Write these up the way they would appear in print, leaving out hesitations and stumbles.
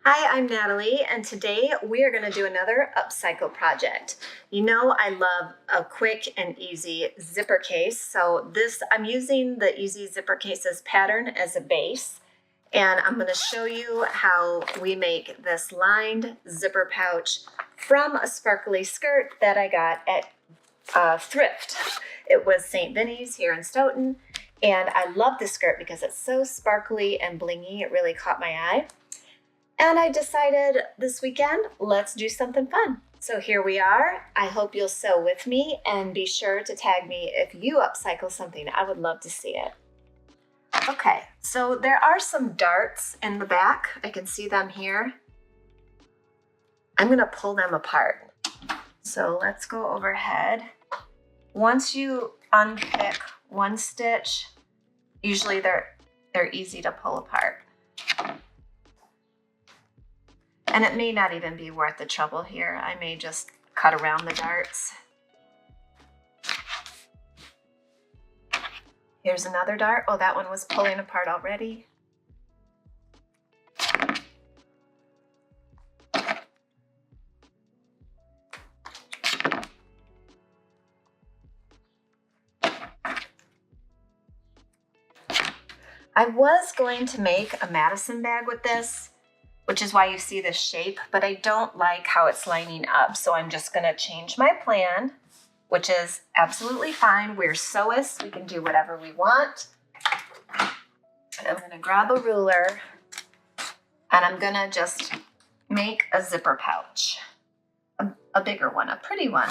Hi, I'm Natalie, and today we are going to do another upcycle project. You know, I love a quick and easy zipper case, so I'm using the Easy Zipper Cases pattern as a base, and I'm going to show you how we make this lined zipper pouch from a sparkly skirt that I got at thrift. It was St. Vinny's here in Stoughton, and I love this skirt because it's so sparkly and blingy. It really caught my eye. And I decided this weekend, let's do something fun. So here we are. I hope you'll sew with me and be sure to tag me if you upcycle something. I would love to see it. Okay, so there are some darts in the back. I can see them here. I'm gonna pull them apart. So let's go overhead. Once you unpick one stitch, usually they're easy to pull apart. And it may not even be worth the trouble here. I may just cut around the darts. Here's another dart. Oh, that one was pulling apart already. I was going to make a Madison bag with this, which is why you see this shape, but I don't like how it's lining up. So I'm just gonna change my plan, which is absolutely fine. We're sewists, we can do whatever we want. I'm gonna grab a ruler and I'm gonna just make a zipper pouch, a bigger one, a pretty one.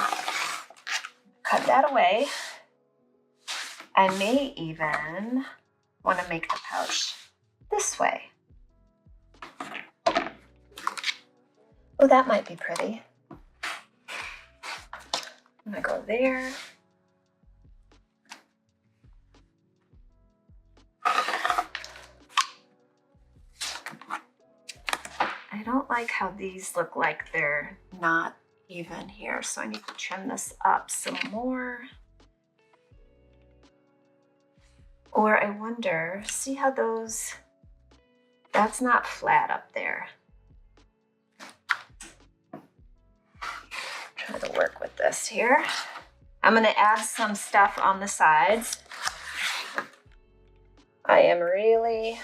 Cut that away. I may even wanna make the pouch this way. Oh, that might be pretty. I'm gonna go there. I don't like how these look like they're not even here, so I need to trim this up some more. Or I wonder, see how that's not flat up there. Try to work with this here. I'm gonna add some stuff on the sides. I am really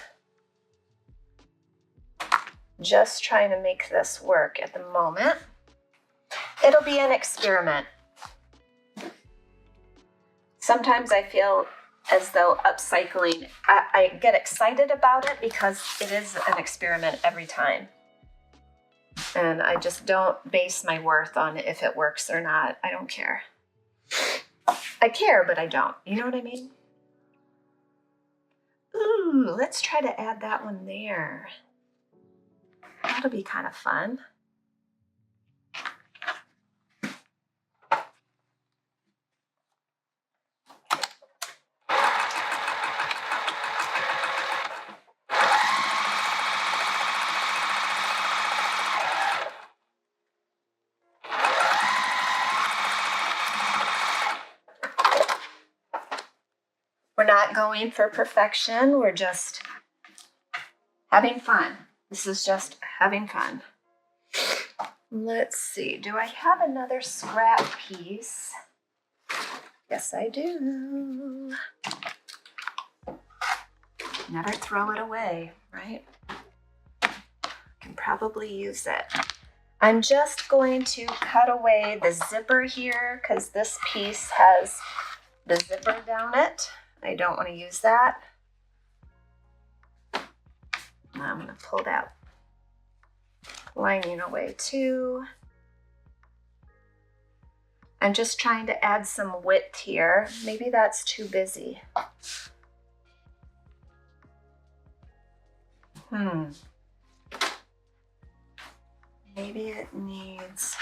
just trying to make this work at the moment. It'll be an experiment. Sometimes I feel as though upcycling, I get excited about it because it is an experiment every time. And I just don't base my worth on if it works or not. I don't care. I care, but I don't. You know what I mean? Ooh, let's try to add that one there. That'll be kind of fun. We're not going for perfection. We're just having fun. This is just having fun. Let's see. Do I have another scrap piece? Yes, I do. Never throw it away, right? Can probably use it. I'm just going to cut away the zipper here because this piece has the zipper down it. I don't want to use that. I'm going to pull that lining away too. I'm just trying to add some width here. Maybe that's too busy. Maybe it needs...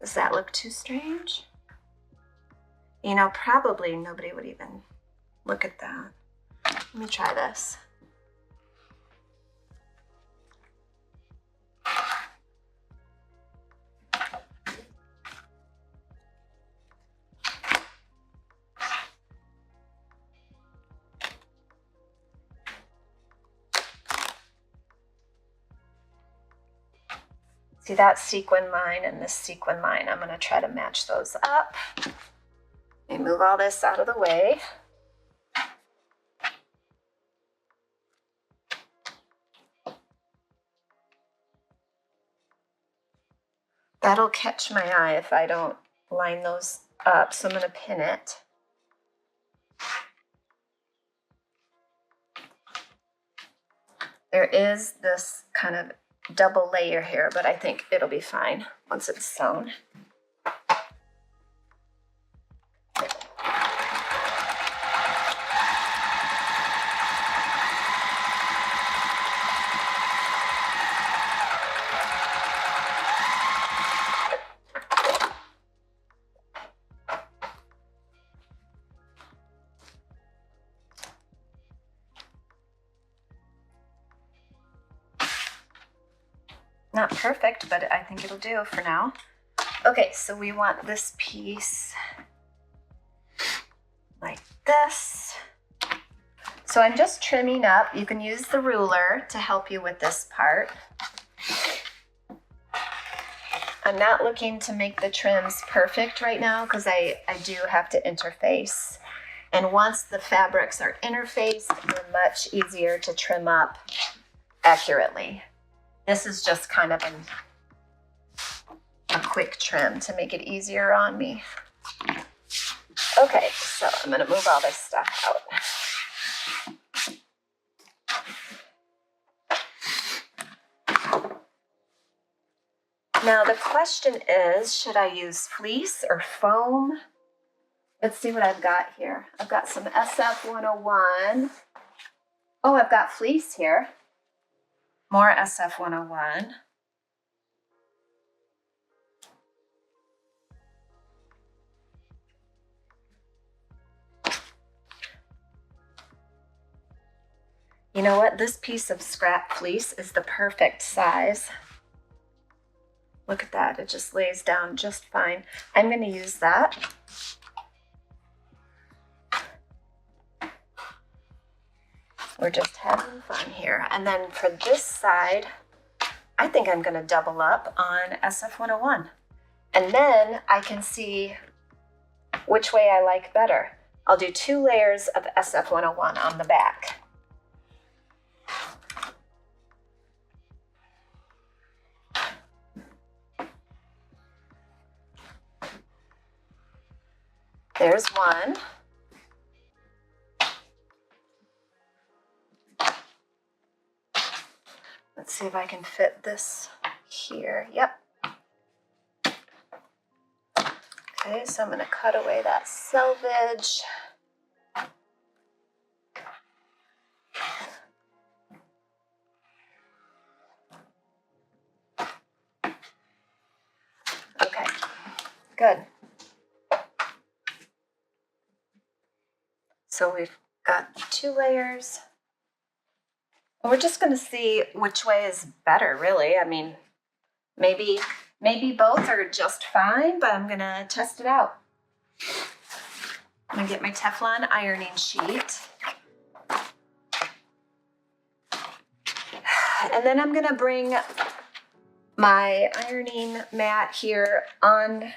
Does that look too strange? You know, probably nobody would even look at that. Let me try this. See that sequin line and this sequin line? I'm going to try to match those up. Let me move all this out of the way. That'll catch my eye if I don't line those up, so I'm going to pin it. There is this kind of double layer here, but I think it'll be fine once it's sewn. Not perfect, but I think it'll do for now. Okay, so we want this piece like this. So I'm just trimming up. You can use the ruler to help you with this part. I'm not looking to make the trims perfect right now because I do have to interface. And once the fabrics are interfaced, they're much easier to trim up accurately. This is just kind of a quick trim to make it easier on me. Okay, so I'm gonna move all this stuff out. Now the question is, should I use fleece or foam? Let's see what I've got here. I've got some SF101. Oh, I've got fleece here. More SF101. You know what? This piece of scrap fleece is the perfect size. Look at that. It just lays down just fine. I'm going to use that. We're just having fun here. And then for this side, I think I'm going to double up on SF101. And then I can see which way I like better. I'll do 2 layers of SF101 on the back. There's one. Let's see if I can fit this here. Yep. Okay, so I'm going to cut away that selvage. Okay, good. So we've got 2 layers. We're just going to see which way is better, really. I mean, maybe both are just fine, but I'm going to test it out. I'm going to get my Teflon ironing sheet. And then I'm going to bring my ironing mat here on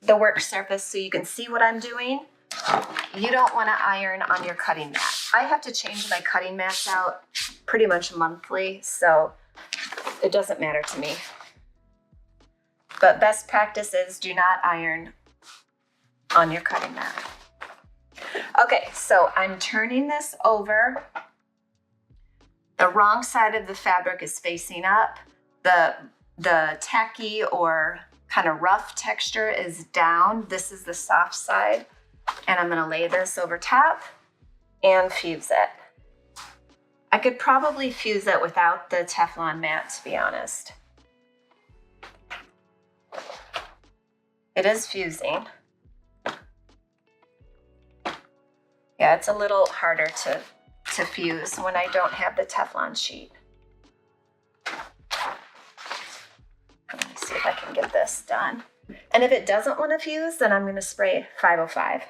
the work surface so you can see what I'm doing. You don't want to iron on your cutting mat. I have to change my cutting mats out pretty much monthly, so it doesn't matter to me. But best practice is do not iron on your cutting mat. Okay, so I'm turning this over. The wrong side of the fabric is facing up. The tacky or kind of rough texture is down. This is the soft side. And I'm going to lay this over top and fuse it. I could probably fuse it without the Teflon mat, to be honest. It is fusing. Yeah, it's a little harder to fuse when I don't have the Teflon sheet. Let me see if I can get this done. And if it doesn't want to fuse, then I'm going to spray 505.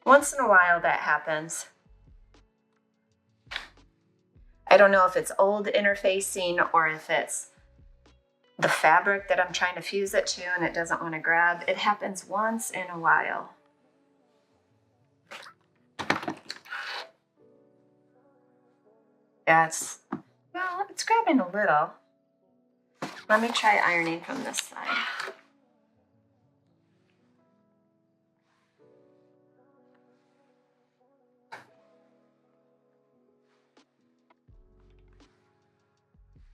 Once in a while that happens. I don't know if it's old interfacing or if it's the fabric that I'm trying to fuse it to and it doesn't want to grab. It happens once in a while. Yeah, well, it's grabbing a little. Let me try ironing from this side.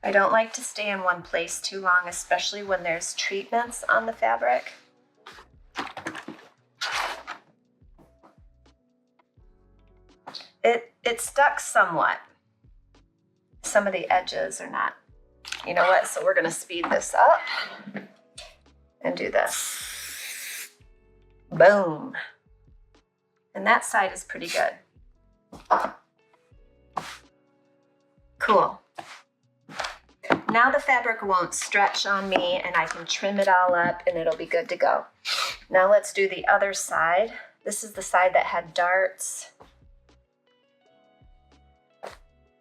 I don't like to stay in one place too long, especially when there's treatments on the fabric. It stuck somewhat. Some of the edges are not. You know what? So we're going to speed this up and do this. Boom. And that side is pretty good. Cool. Now the fabric won't stretch on me and I can trim it all up and it'll be good to go. Now let's do the other side. This is the side that had darts.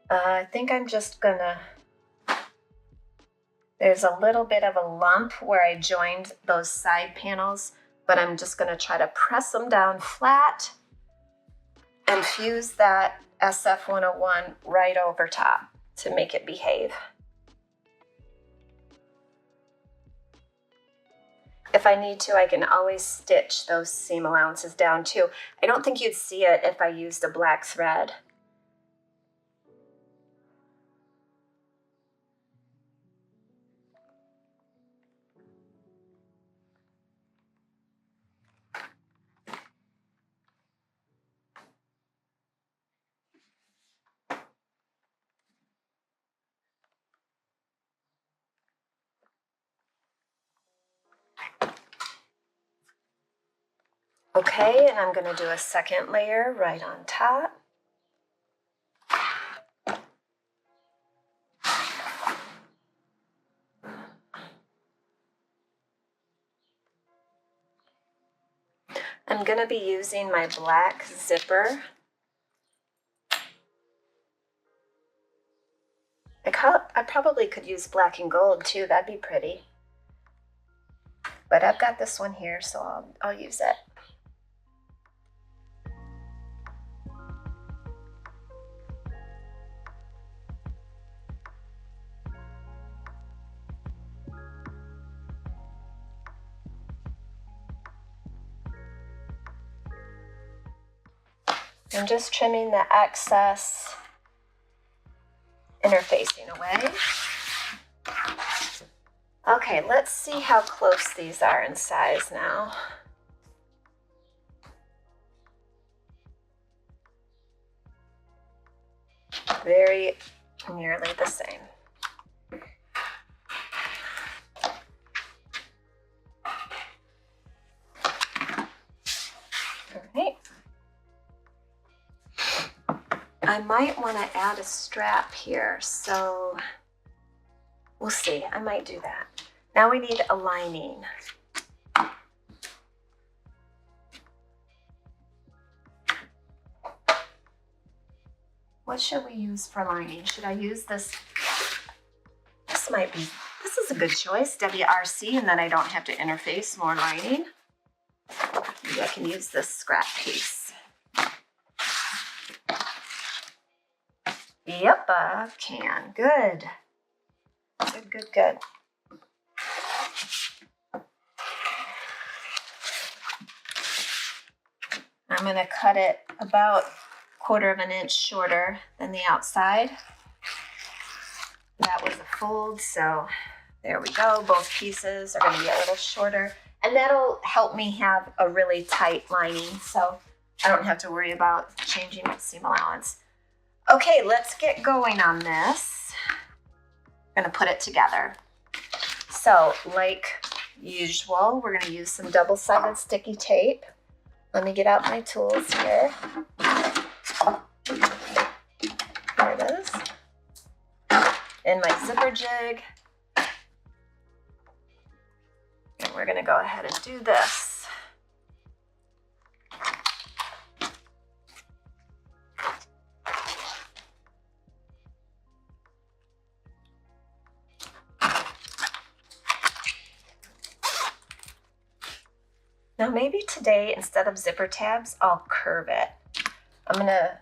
I think I'm just gonna, there's a little bit of a lump where I joined those side panels, but I'm just gonna try to press them down flat and fuse that SF-101 right over top to make it behave. If I need to, I can always stitch those seam allowances down too. I don't think you'd see it if I used a black thread. Okay, and I'm going to do a second layer right on top. I'm going to be using my black zipper. I probably could use black and gold too, that'd be pretty. But I've got this one here, so I'll use it. I'm just trimming the excess interfacing away. Okay, let's see how close these are in size now. Very nearly the same. All right. I might want to add a strap here, so we'll see. I might do that. Now we need a lining. What should we use for lining? Should I use this? This is a good choice, WRC, and then I don't have to interface more lining. Maybe I can use this scrap piece. Yep, I can. Good. Good, good, good. I'm going to cut it about 1/4 of an inch shorter than the outside. That was a fold, so there we go. Both pieces are going to be a little shorter, and that'll help me have a really tight lining, so I don't have to worry about changing my seam allowance. Okay, let's get going on this. I'm going to put it together. So, like usual, we're going to use some double-sided sticky tape. Let me get out my tools here. There it is. And my zipper jig. And we're going to go ahead and do this. Now maybe today, instead of zipper tabs, I'll curve it. I'm gonna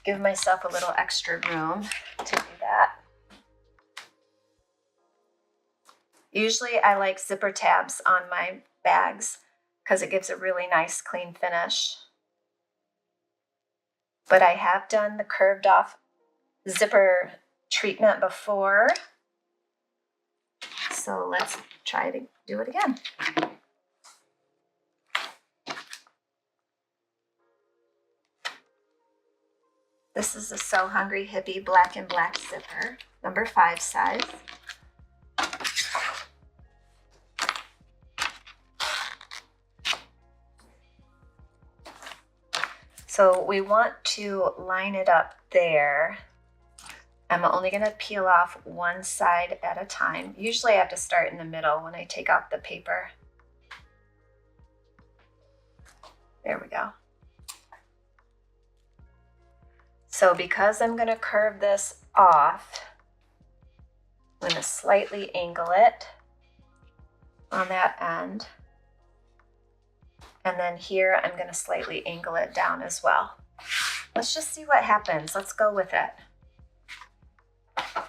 give myself a little extra room to do that. Usually I like zipper tabs on my bags because it gives a really nice clean finish. But I have done the curved off zipper treatment before. So let's try to do it again. This is a So Hungry Hippie Black and Black zipper, number 5 size. So we want to line it up there. I'm only going to peel off one side at a time. Usually I have to start in the middle when I take off the paper. There we go. So because I'm going to curve this off, I'm going to slightly angle it on that end. And then here I'm going to slightly angle it down as well. Let's just see what happens. Let's go with it. So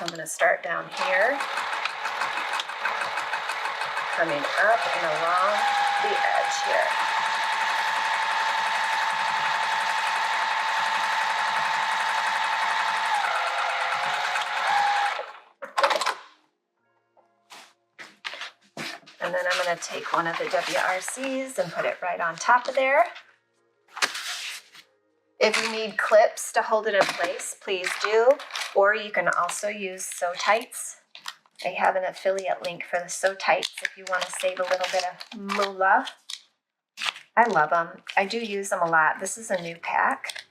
I'm going to start down here, coming up and along the edge here. And then I'm going to take one of the WRCs and put it right on top of there. If you need clips to hold it in place, please do. Or you can also use Sew Tights. I have an affiliate link for the Sew Tights if you want to save a little bit of moolah. I love them. I do use them a lot. This is a new pack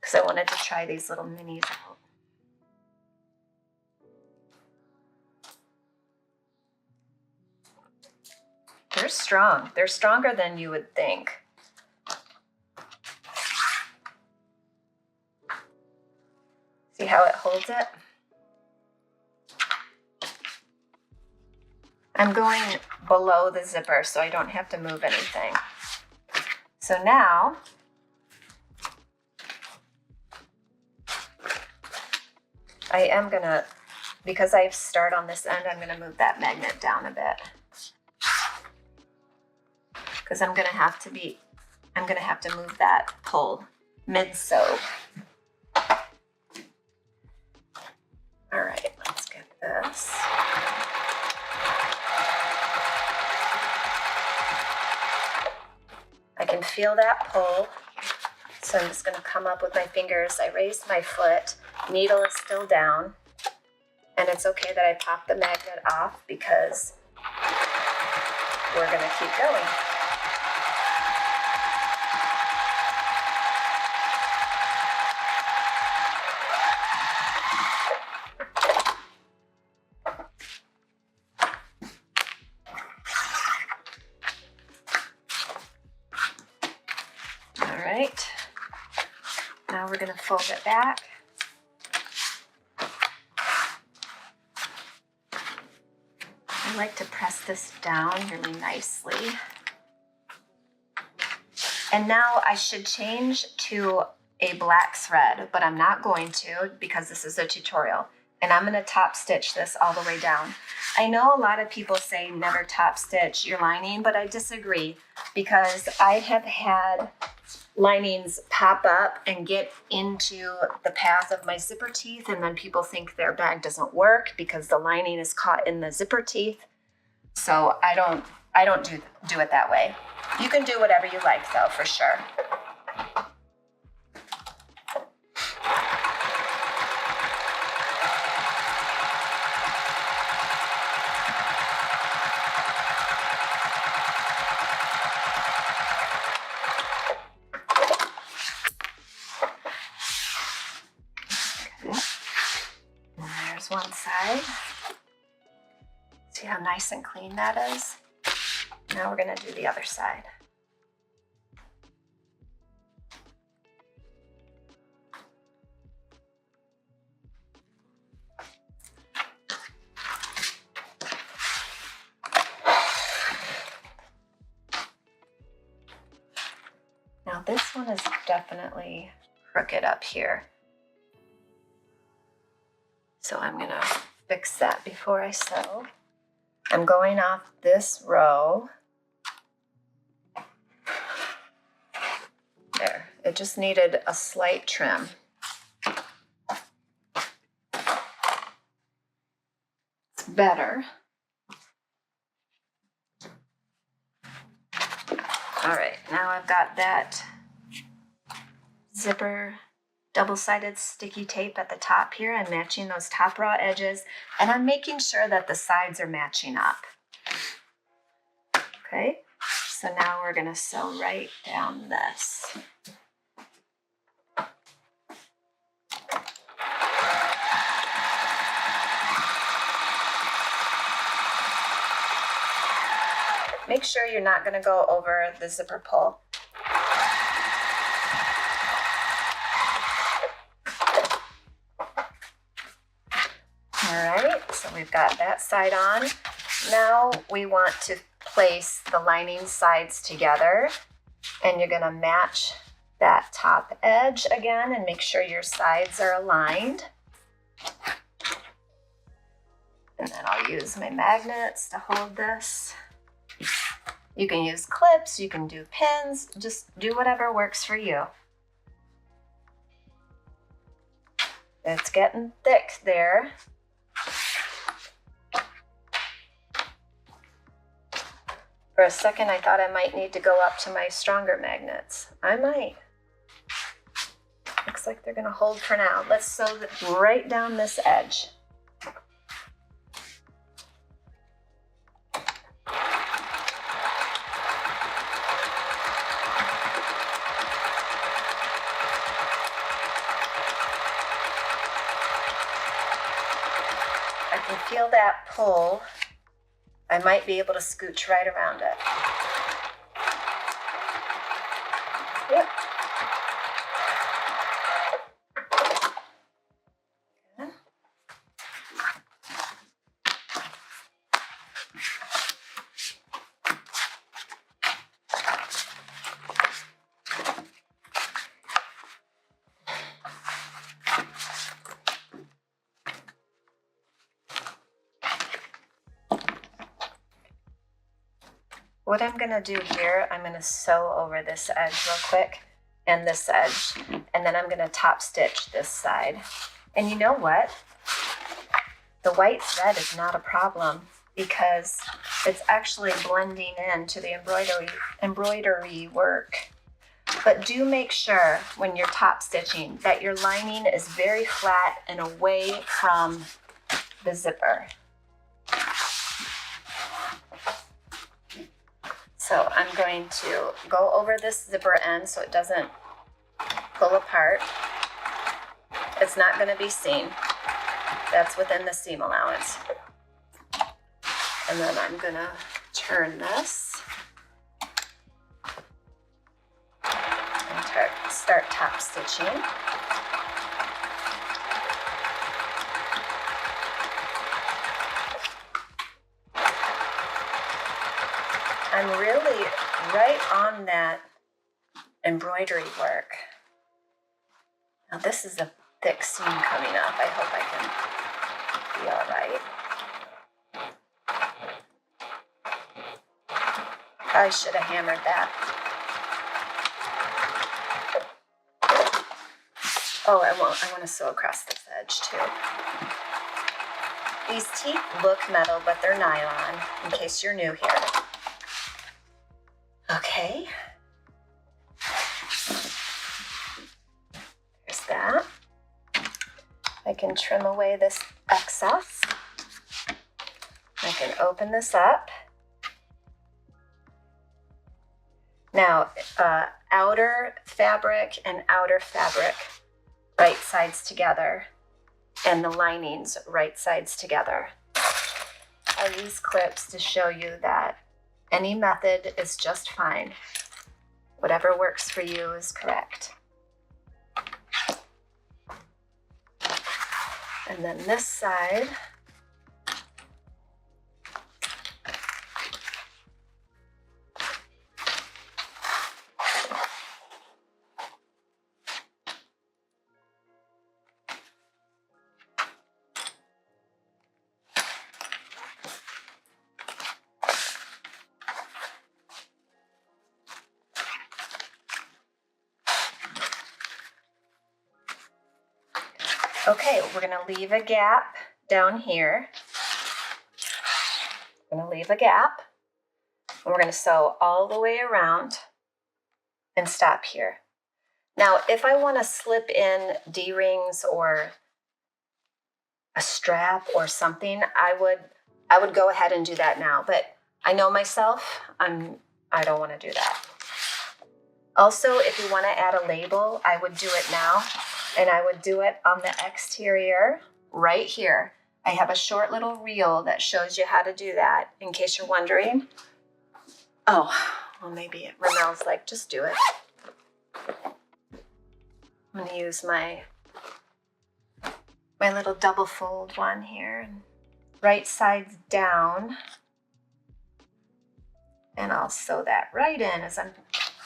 because I wanted to try these little minis out. They're strong. They're stronger than you would think. See how it holds it? I'm going below the zipper so I don't have to move anything. So now, I am gonna, because I start on this end, I'm gonna move that magnet down a bit. Because I'm gonna have to move that pull mid-sew. All right, let's get this. I can feel that pull, so I'm just gonna come up with my fingers. I raised my foot, needle is still down, and it's okay that I pop the magnet off because we're gonna keep going. Right, now we're going to fold it back. I like to press this down really nicely. And now I should change to a black thread, but I'm not going to because this is a tutorial. And I'm going to top stitch this all the way down. I know a lot of people say never top stitch your lining, but I disagree because I have had linings pop up and get into the path of my zipper teeth, and then people think their bag doesn't work because the lining is caught in the zipper teeth. So I don't do it that way. You can do whatever you like though, for sure. One side. See how nice and clean that is? Now we're going to do the other side. one is definitely crooked up here. So I'm gonna fix that before I sew. I'm going off this row. There, it just needed a slight trim. It's better. All right, now I've got that zipper double-sided sticky tape at the top here. I'm matching those top raw edges, and I'm making sure that the sides are matching up. Okay, so now we're gonna sew right down this. Make sure you're not gonna go over the zipper pull. All right, so we've got that side on. Now we want to place the lining sides together, and you're gonna match that top edge again and make sure your sides are aligned. And then I'll use my magnets to hold this. You can use clips, you can do pins, just do whatever works for you. It's getting thick there. For a second, I thought I might need to go up to my stronger magnets. I might. Looks like they're gonna hold for now. Let's sew right down this edge. I can feel that pull. I might be able to scooch right around it. Yep. Okay. What I'm gonna do here, I'm gonna sew over this edge real quick and this edge, and then I'm gonna top stitch this side. And you know what? The white thread is not a problem because it's actually blending into the embroidery work. But do make sure when you're top stitching that your lining is very flat and away from the zipper. So I'm going to go over this zipper end so it doesn't pull apart. It's not going to be seen. That's within the seam allowance. And then I'm going to turn this and start top stitching. I'm really right on that embroidery work. Now this is a thick seam coming up. I hope I can be all right. I should have hammered that. Oh, I want to sew across this edge too. These teeth look metal, but they're nylon, in case you're new here. Okay. There's that. I can trim away this excess. I can open this up. Now, outer fabric and outer fabric, right sides together, and the linings, right sides together. I use clips to show you that any method is just fine. Whatever works for you is correct. And then this side, Okay, we're gonna leave a gap down here. We're gonna leave a gap. And we're gonna sew all the way around and stop here. Now, if I wanna slip in D-rings or a strap or something, I would go ahead and do that now, but I know myself, I don't wanna do that. Also, if you wanna add a label, I would do it now, and I would do it on the exterior right here. I have a short little reel that shows you how to do that, in case you're wondering. Oh, well, maybe Ramel's like, just do it. I'm gonna use my little double fold one here. Right side's down. And I'll sew that right in as I'm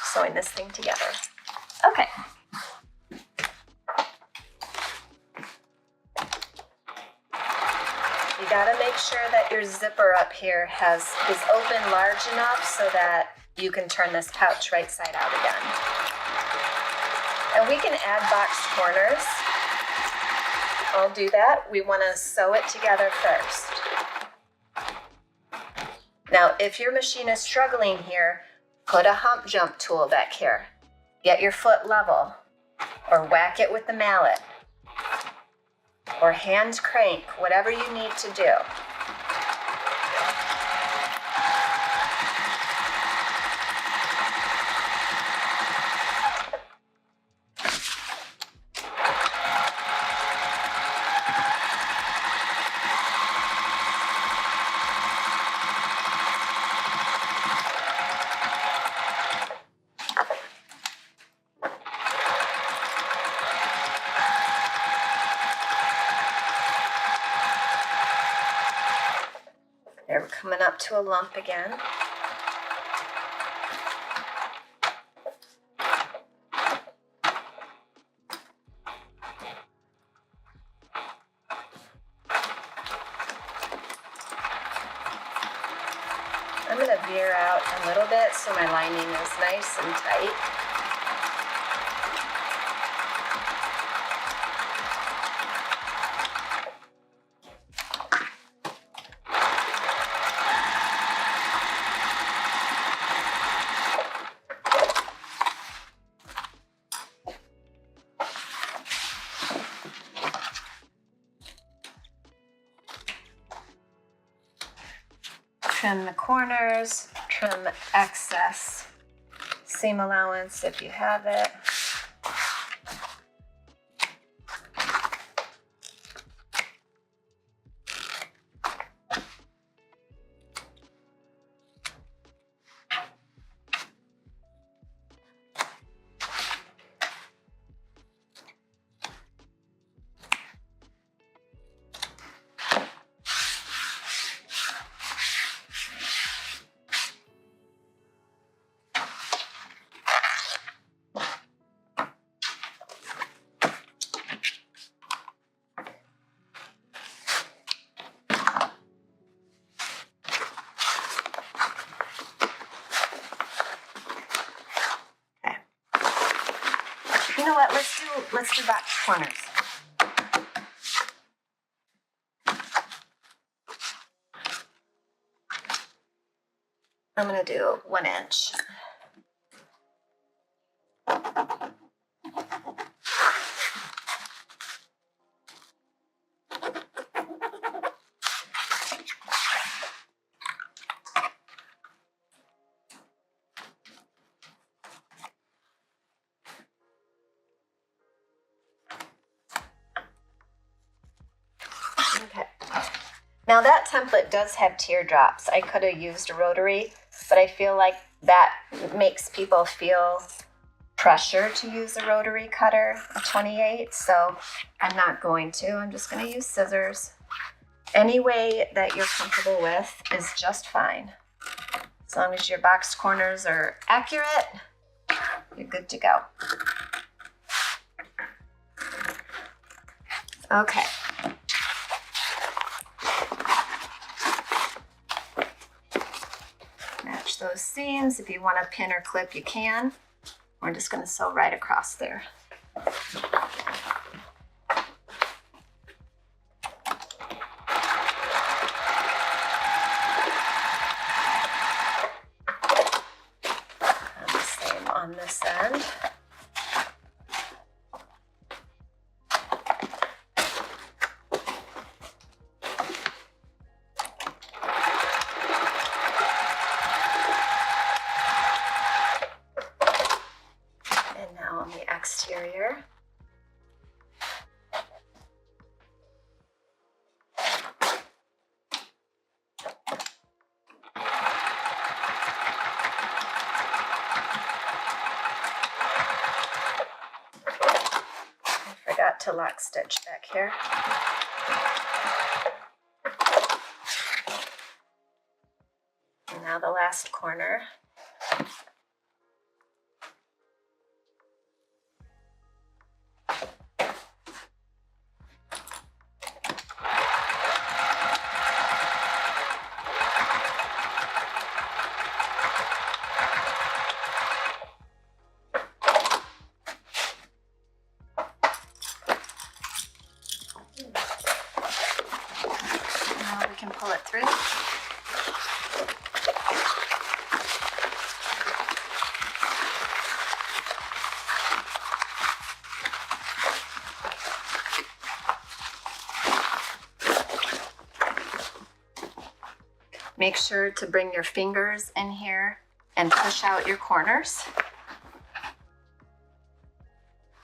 sewing this thing together. Okay. You gotta make sure that your zipper up here is open large enough so that you can turn this pouch right side out again. And we can add box corners. I'll do that. We wanna sew it together first. Now, if your machine is struggling here, put a hump jump tool back here. Get your foot level, or whack it with the mallet, or hand crank, whatever you need to do. They're coming up to a lump again. I'm going to veer out a little bit so my lining is nice and tight. Trim the corners, trim excess seam allowance if you have it. You know what, let's do box corners. I'm gonna do 1 inch. Okay. Now that template does have teardrops. I could have used a rotary, but I feel like that makes people feel pressure to use a rotary cutter, a 28, so I'm not going to. I'm just going to use scissors. Any way that you're comfortable with is just fine. As long as your box corners are accurate, you're good to go. Okay. Match those seams. If you want to pin or clip, you can. We're just going to sew right across there. end. And now on the exterior. Forgot to lock stitch back here. And now the last corner. Now we can pull it through. Make sure to bring your fingers in here and push out your corners.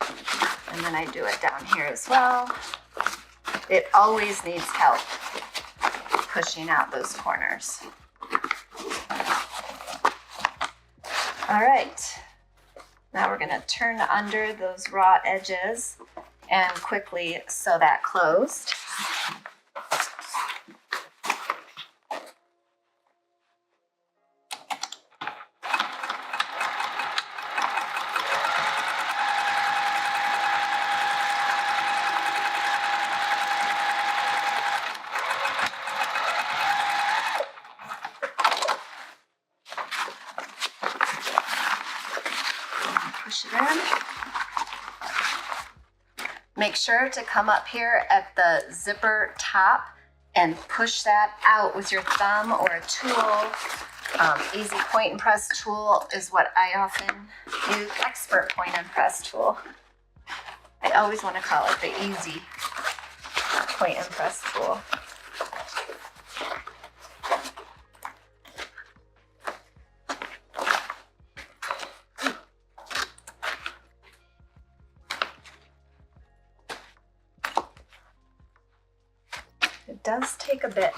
And then I do it down here as well. It always needs help pushing out those corners. All right, now we're gonna turn under those raw edges and quickly sew that closed. Push it in. Make sure to come up here at the zipper top and push that out with your thumb or a tool. Easy point and press tool is what I often use. Expert point and press tool. I always want to call it the easy point and press tool. It does take a bit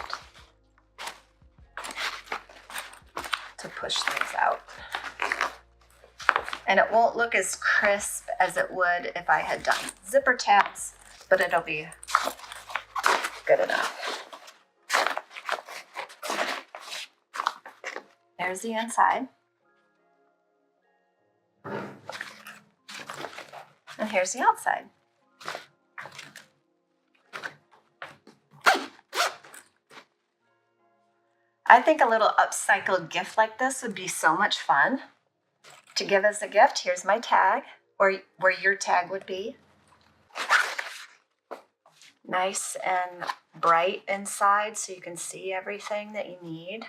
to push things out. And it won't look as crisp as it would if I had done zipper tabs, but it'll be good enough. There's the inside. And here's the outside. I think a little upcycled gift like this would be so much fun to give as a gift. Here's my tag, or where your tag would be. Nice and bright inside so you can see everything that you need.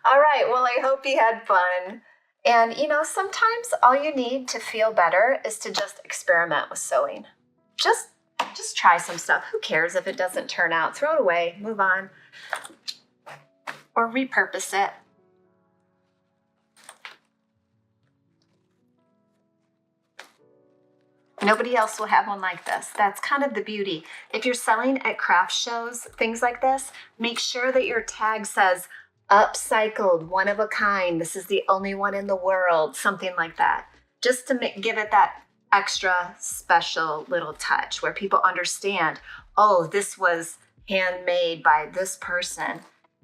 All right, well, I hope you had fun. And you know, sometimes all you need to feel better is to just experiment with sewing. Just try some stuff. Who cares if it doesn't turn out? Throw it away, move on, or repurpose it. Nobody else will have one like this. That's kind of the beauty. If you're selling at craft shows, things like this, make sure that your tag says upcycled, one of a kind. This is the only one in the world, something like that. Just to give it that extra special little touch where people understand, oh, this was handmade by this person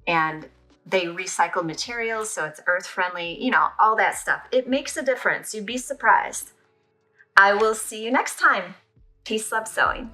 and they recycle materials so it's earth friendly, you know, all that stuff. It makes a difference. You'd be surprised. I will see you next time. Peace, love, sewing.